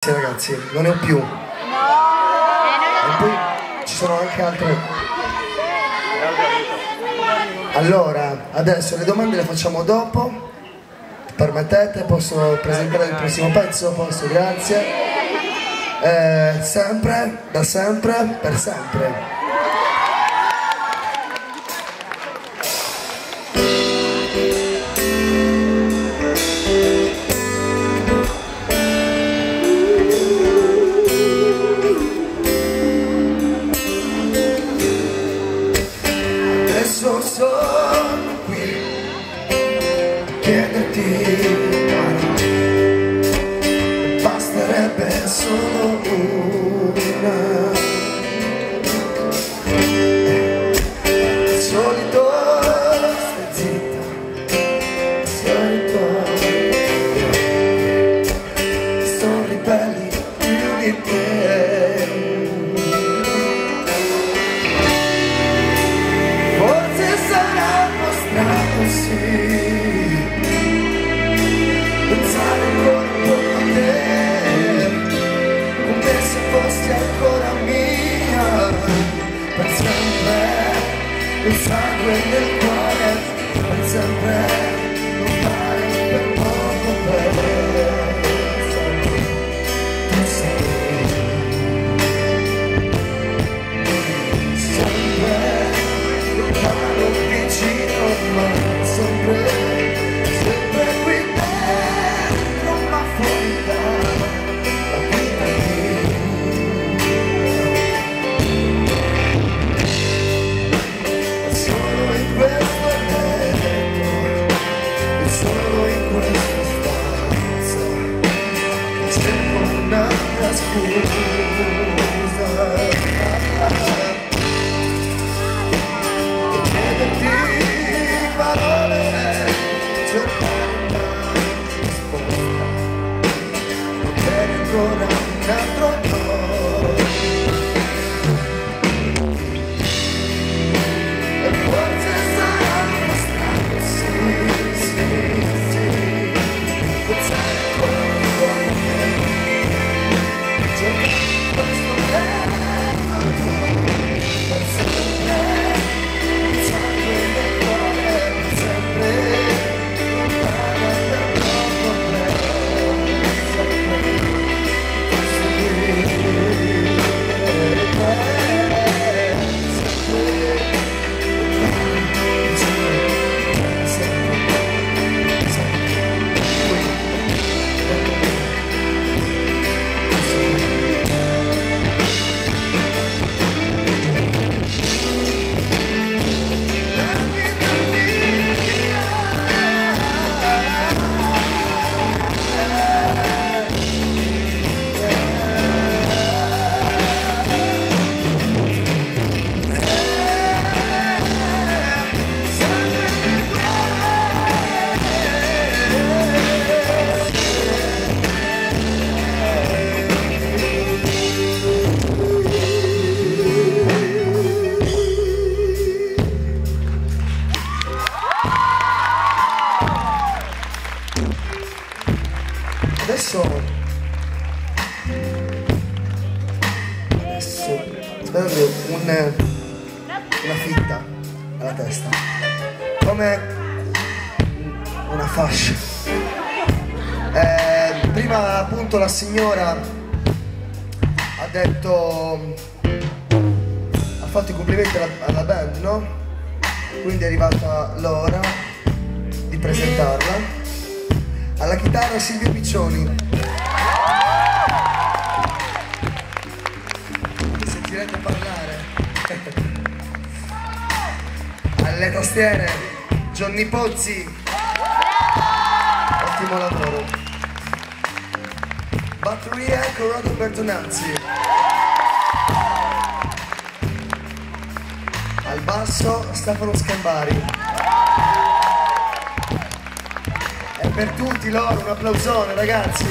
Sì, ragazzi, non ne ho più. E poi ci sono anche altre. Allora, adesso le domande le facciamo dopo. Permettete? Posso presentare il prossimo pezzo? Posso? Grazie. Sempre, da sempre, per sempre. Adesso sono qui a chiederti pardon, basterebbe solo una. Al solito stai zitta, al solito sono ribelli più di te. Sì, pensare ancora un po' a te, come se fossi ancora mia, per sempre, il sangue nel cuore, per sempre, lontano per poco per tu sei, sempre, lontano, vicino, ma sempre qui dentro, ma fuori dalla vita mia. Solo in questo letto, e solo in questa stanza, cerco un'altra scusa. Ancora un altro no, e forse sarà strano, sì, pensare ancora un po' a me, cercare questo tempo, per sempre, il sangue nel cuore, per sempre, lontano per poco adesso spero che una fitta alla testa, come una fascia. Prima appunto la signora ha detto, ha fatto i complimenti alla band, no? Quindi è arrivata l'ora di presentarla. Alla chitarra Silvio Piccioni. Sentirete parlare. Alle tastiere Johnny Pozzi. Ottimo lavoro. Batteria Corrado Bertonazzi. Al basso Stefano Scambari. E per tutti loro un applausone, ragazzi.